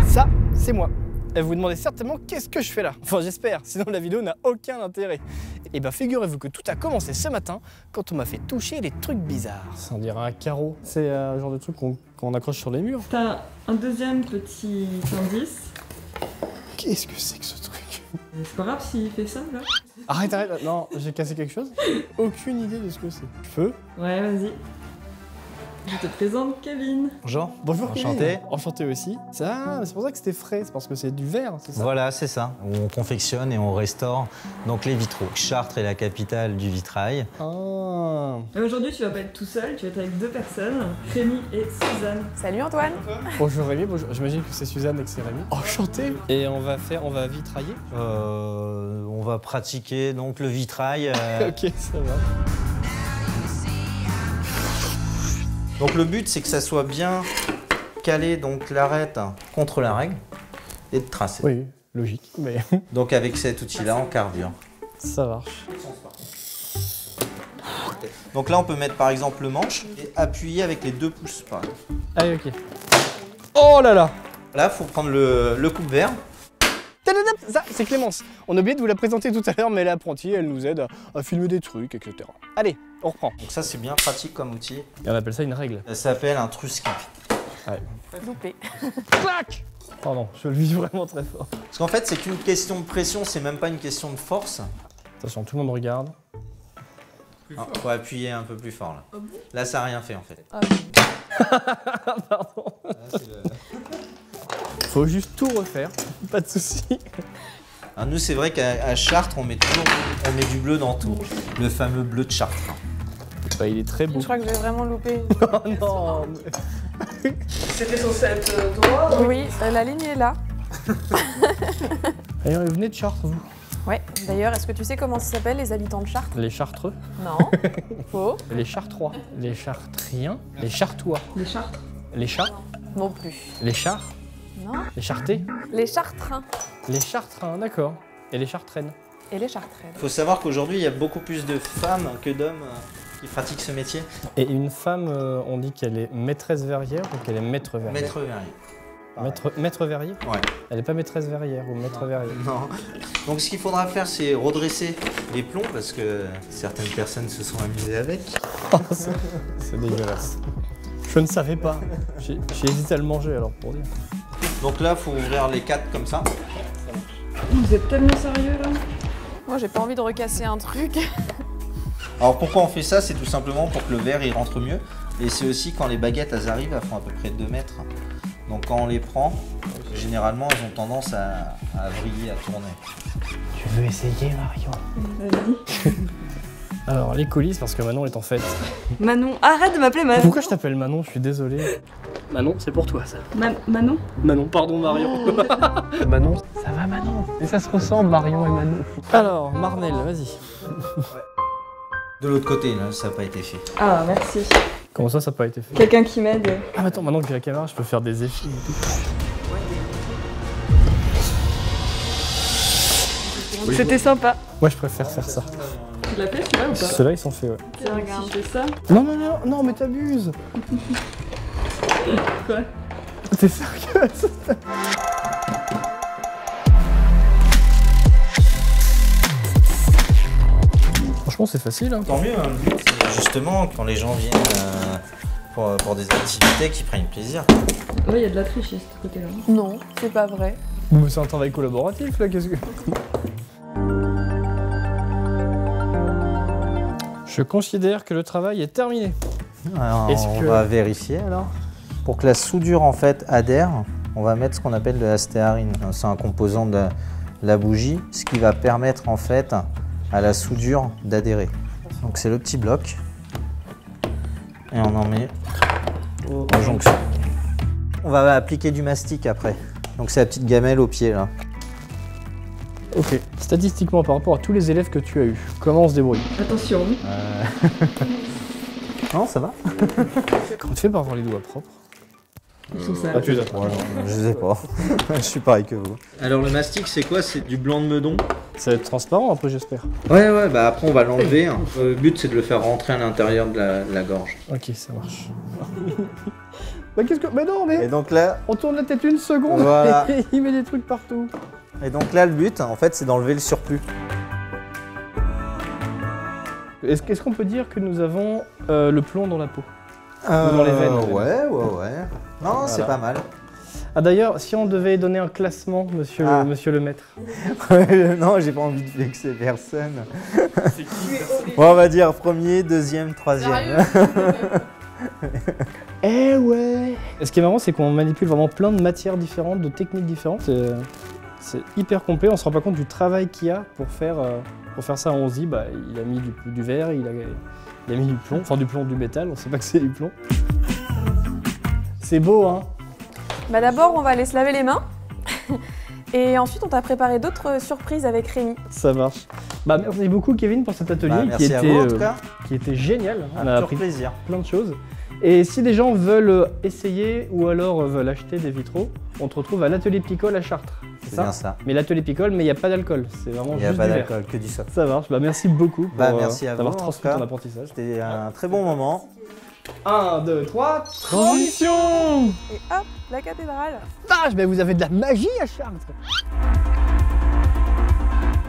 Ça, c'est moi. Et vous vous demandez certainement qu'est-ce que je fais là. Enfin j'espère, sinon la vidéo n'a aucun intérêt. Et ben figurez-vous que tout a commencé ce matin quand on m'a fait toucher des trucs bizarres. Ça on dirait un carreau. C'est le genre de truc qu'on accroche sur les murs. T'as un deuxième petit indice. Qu'est-ce que c'est que ce truc? C'est pas grave s'il fait ça là. Arrête, non, j'ai cassé quelque chose. Aucune idée de ce que c'est. Feu? Ouais, vas-y. Je te présente Kevin. Bonjour. Bonjour. Enchanté. Kevin. Enchanté aussi. Ça, c'est pour ça que c'était frais, c'est parce que c'est du verre, c'est ça? Voilà, c'est ça. On confectionne et on restaure donc les vitraux. Chartres est la capitale du vitrail. Ah. Aujourd'hui, tu vas pas être tout seul, tu vas être avec deux personnes, Rémi et Suzanne. Salut Antoine. Bonjour Rémi, bonjour. J'imagine que c'est Suzanne et que c'est Rémi. Enchanté. Et on va vitrailler. On va pratiquer donc le vitrail. Ok, ça va. Donc le but c'est que ça soit bien calé donc l'arête contre la règle et de tracer. Oui, logique. Mais Donc avec cet outil-là on carbure. ça marche. Donc là on peut mettre par exemple le manche et appuyer avec les 2 pouces par exemple. Allez, ok. Oh là là. Là faut prendre le coupe-verre. Ça, c'est Clémence. On a oublié de vous la présenter tout à l'heure, mais l'apprentie, elle nous aide à filmer des trucs, etc. Allez, on reprend. Donc ça c'est bien pratique comme outil. Et on appelle ça une règle. Ça s'appelle un truskin. Ouais. Loupé. Clac. Pardon, je le vis vraiment très fort. Parce qu'en fait c'est qu'une question de pression, c'est même pas une question de force. Attention, tout le monde regarde. Faut appuyer un peu plus fort là. Là ça n'a rien fait en fait. Pardon. Là, c'est le... Faut juste tout refaire, pas de soucis. Alors nous c'est vrai qu'à Chartres on met du bleu dans tout. Le fameux bleu de Chartres. Bah, il est très beau. Je crois que j'ai vraiment loupé. Oh non. C'était censé être droit. Oui, la ligne est là. D'ailleurs, vous venez de Chartres, vous? Ouais. D'ailleurs, est-ce que tu sais comment ça s'appelle les habitants de Chartres? Les Chartreux? Non. Faux. Les Chartrois? Les Chartriens? Les Chartois? Les Chartres. Les Chats? Non plus. Les Chars? Non. Les Chartés? Les Chartrains Les Chartrains, d'accord. Et les Chartraines? et les Chartraines. Il faut savoir qu'aujourd'hui il y a beaucoup plus de femmes que d'hommes qui pratiquent ce métier. Et une femme, on dit qu'elle est maîtresse verrière ou qu'elle est maître verrier? Maître verrier. Maître verrier? Ouais. Elle n'est pas maîtresse verrière ou maître verrier? Non. Donc ce qu'il faudra faire c'est redresser les plombs parce que certaines personnes se sont amusées avec. Oh, c'est dégueulasse. Je ne savais pas. J'ai hésité à le manger alors pour dire. Donc là il faut ouvrir les 4 comme ça. Vous êtes tellement sérieux là. Moi, j'ai pas envie de recasser un truc. Alors pourquoi on fait ça? C'est tout simplement pour que le verre il rentre mieux. Et c'est aussi quand les baguettes elles arrivent, elles font à peu près 2 mètres. Donc quand on les prend, généralement elles ont tendance à vriller, à tourner. Tu veux essayer, Marion? Vas-y. Alors, les coulisses, parce que Manon est en fait. Manon, arrête de m'appeler Manon. Pourquoi je t'appelle Manon? Je suis désolé. Manon, c'est pour toi ça. Manon. Manon, pardon Marion. Manon, ça va Manon? Et ça se ressemble Marion et Manon. Alors, Marnel, vas-y. De l'autre côté là, ça n'a pas été fait. Ah, merci. Comment ça n'a pas été fait? Quelqu'un qui m'aide. Ah, attends, maintenant que j'ai la caméra, je peux faire des effets et tout. C'était sympa. Moi, je préfère faire ça. Tu l'as fait celui-là ou pas? Ceux-là, ils sont faits, ouais. Tiens, regarde. Si je fais ça. Non, non, mais t'abuses. Quoi? T'es sérieuse? Franchement, c'est facile, hein. Tant mieux, hein. Le but c'est justement quand les gens viennent pour des activités qui prennent plaisir. Ouais, il y a de la triche de ce côté-là. Non, c'est pas vrai. Mais c'est un travail collaboratif, là, qu'est-ce que... Je considère que le travail est terminé. Alors, on va vérifier alors. Pour que la soudure en fait adhère, on va mettre ce qu'on appelle de la stéarine. C'est un composant de la bougie, ce qui va permettre en fait à la soudure d'adhérer. Donc c'est le petit bloc et on en met en jonction. On va appliquer du mastic après. Donc c'est la petite gamelle au pied là. Ok. Statistiquement, par rapport à tous les élèves que tu as eus, comment on se débrouille? Attention. Non, ça va. Comment tu fais pour avoir les doigts propres? Ils sont sales. Ah, tu les as. Je sais pas. Je suis pareil que vous. Alors le mastic c'est quoi? C'est du blanc de meudon. Ça va être transparent après, j'espère. Ouais, bah après on va l'enlever. Le but c'est de le faire rentrer à l'intérieur de la gorge. Ok, ça marche. Bah qu'est-ce que... Mais non, mais... Et donc là, On tourne la tête une seconde Voilà. et il met des trucs partout. et donc là, le but, en fait, c'est d'enlever le surplus. Est-ce qu'on peut dire que nous avons le plomb dans la peau? Dans les veines. Ouais. Non, c'est pas mal. Ah d'ailleurs, si on devait donner un classement, monsieur le maître. Non, j'ai pas envie de vexer personne. Bon, on va dire premier, deuxième, troisième. Eh ouais. Et ce qui est marrant, c'est qu'on manipule vraiment plein de matières différentes, de techniques différentes. C'est hyper complet, on se rend pas compte du travail qu'il y a pour faire ça. On se dit, bah, il a mis du verre, il a mis du plomb, enfin du plomb, du métal, on sait pas que c'est du plomb. C'est beau, hein? Bah d'abord, on va aller se laver les mains. Et ensuite, on t'a préparé d'autres surprises avec Rémi. Ça marche. Bah merci beaucoup Kevin pour cet atelier Merci à vous, en tout cas. qui était génial. On a Toujours appris plaisir. plein de choses. Et si des gens veulent essayer ou alors veulent acheter des vitraux, on te retrouve à l'atelier Picole à Chartres. C'est bien ça. Mais l'atelier Picole, mais il n'y a pas d'alcool. C'est vraiment Il n'y a juste pas du verre. d'alcool, que du soft. Ça marche. Bah merci beaucoup pour Merci à vous, d'avoir en transmis tout cas. ton apprentissage. C'était un très bon moment. 1, 2, 3, transition! Et hop, la cathédrale. Vache, mais vous avez de la magie à Chartres!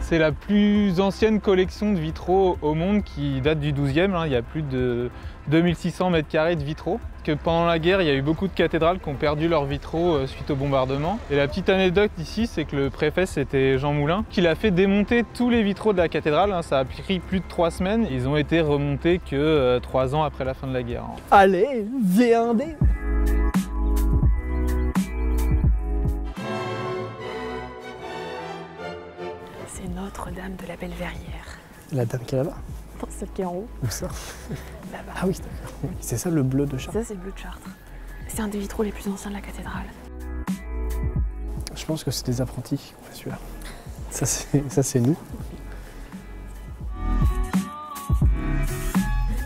C'est la plus ancienne collection de vitraux au monde qui date du 12e. Il y a plus de 2600 m² de vitraux. Que pendant la guerre, il y a eu beaucoup de cathédrales qui ont perdu leurs vitraux suite au bombardement. Et la petite anecdote ici, c'est que le préfet, c'était Jean Moulin, qui a fait démonter tous les vitraux de la cathédrale. Ça a pris plus de 3 semaines. Ils ont été remontés que 3 ans après la fin de la guerre. Allez, V1D! C'est Notre-Dame de la Belle-Verrière. La dame qui est là-bas? Celle qui est en haut, Où ça? là-bas. Ah oui, d'accord. Oui, c'est ça le bleu de Chartres. Ça, c'est le bleu de Chartres. C'est un des vitraux les plus anciens de la cathédrale. Je pense que c'est des apprentis, pas celui-là. Ça c'est nous.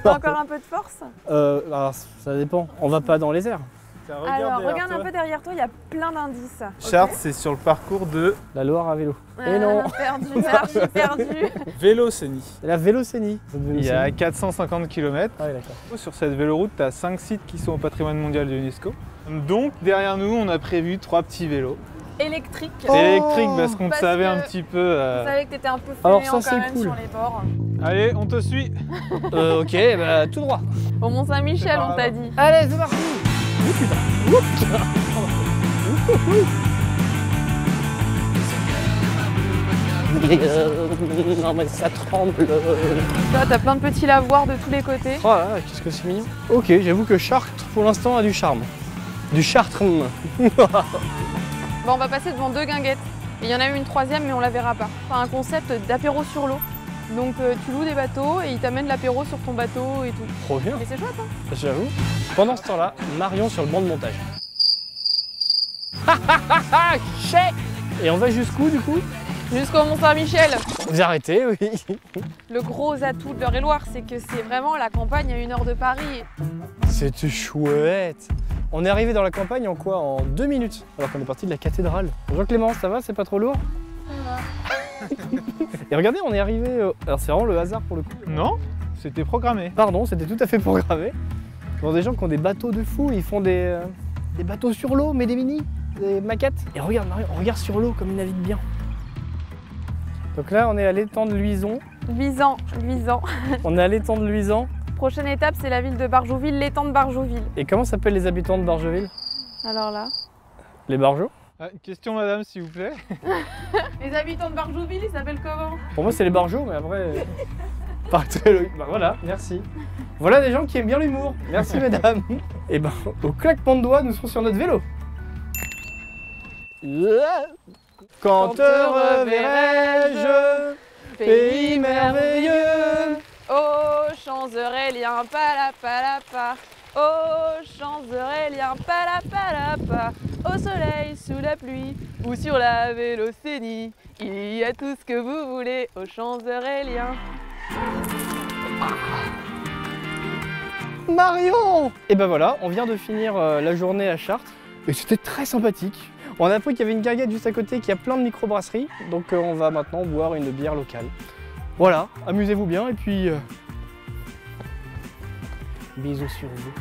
T'as encore un peu de force? Alors, ça dépend. On va pas dans les airs. Alors, regarde un peu derrière toi, il y a plein d'indices. Chartres, c'est sur le parcours de La Loire à vélo. Ok. Et non. Perdu, archi perdu. Vélocénie. C'est la Vélocénie. Il y a 450 km. Ah oui, d'accord. Sur cette véloroute, tu as 5 sites qui sont au patrimoine mondial de l'UNESCO. Donc derrière nous, on a prévu 3 petits vélos. Électrique. Électriques parce qu'on te Parce savait que un petit peu. Je savais que t'étais un peu Alors fainéant ça, quand c'est même cool. sur les bords. Allez, on te suit. Ok, bah tout droit. Au Mont-Saint-Michel, C'est par on t'a là. dit. Allez, c'est parti. Non mais ça tremble. Là, t'as plein de petits lavoirs de tous les côtés. Oh là là, qu'est-ce que c'est mignon. Ok, j'avoue que Chartres pour l'instant a du charme. Du chartrum. Bon, on va passer devant 2 guinguettes. Et il y en a eu une 3e, mais on la verra pas. Enfin, un concept d'apéro sur l'eau. Donc tu loues des bateaux et ils t'amènent l'apéro sur ton bateau et tout. Trop bien. Et c'est chouette, hein. J'avoue. Pendant ce temps-là, Marion sur le banc de montage. Et on va jusqu'où du coup? Jusqu'au Mont-Saint-Michel. Vous arrêtez, oui. Le gros atout de l'Eure-et-Loire, c'est que c'est vraiment la campagne à 1 heure de Paris. C'était chouette. On est arrivé dans la campagne en quoi? En 2 minutes. Alors qu'on est parti de la cathédrale. Bonjour Clément, ça va? C'est pas trop lourd? Et regardez, on est arrivé. Alors c'est vraiment le hasard pour le coup. Non, c'était programmé. Pardon, c'était tout à fait programmé. Pour des gens qui ont des bateaux de fou, ils font des bateaux sur l'eau, mais des mini, des maquettes. Et regarde Marion, on regarde sur l'eau comme ils naviguent bien. Donc là, on est à l'étang de Luison. Luisant. On est à l'étang de Luison. Prochaine étape, c'est la ville de Barjouville, l'étang de Barjouville. Et comment s'appellent les habitants de Barjeville? Alors là. Les Barjots? Question madame, s'il vous plaît. Les habitants de Barjouville, ils s'appellent comment? Pour moi, c'est les Barjots, mais après. Pas très logique. Bah voilà, merci. Voilà des gens qui aiment bien l'humour. Merci mesdames. Et ben, au claquement de doigts, nous serons sur notre vélo. Quand te reverrai-je, pays merveilleux. Oh, champs aurélien, palapalapa. Oh, champs aurélien, palapalapa. Au soleil, sous la pluie ou sur la Vélocénie, il y a tout ce que vous voulez aux champs aurélien. Marion! Et ben voilà, on vient de finir la journée à Chartres. Et c'était très sympathique. On a appris qu'il y avait une guinguette juste à côté qui a plein de microbrasseries. Donc on va maintenant boire une bière locale. Voilà, amusez-vous bien et puis... bisous sur vous.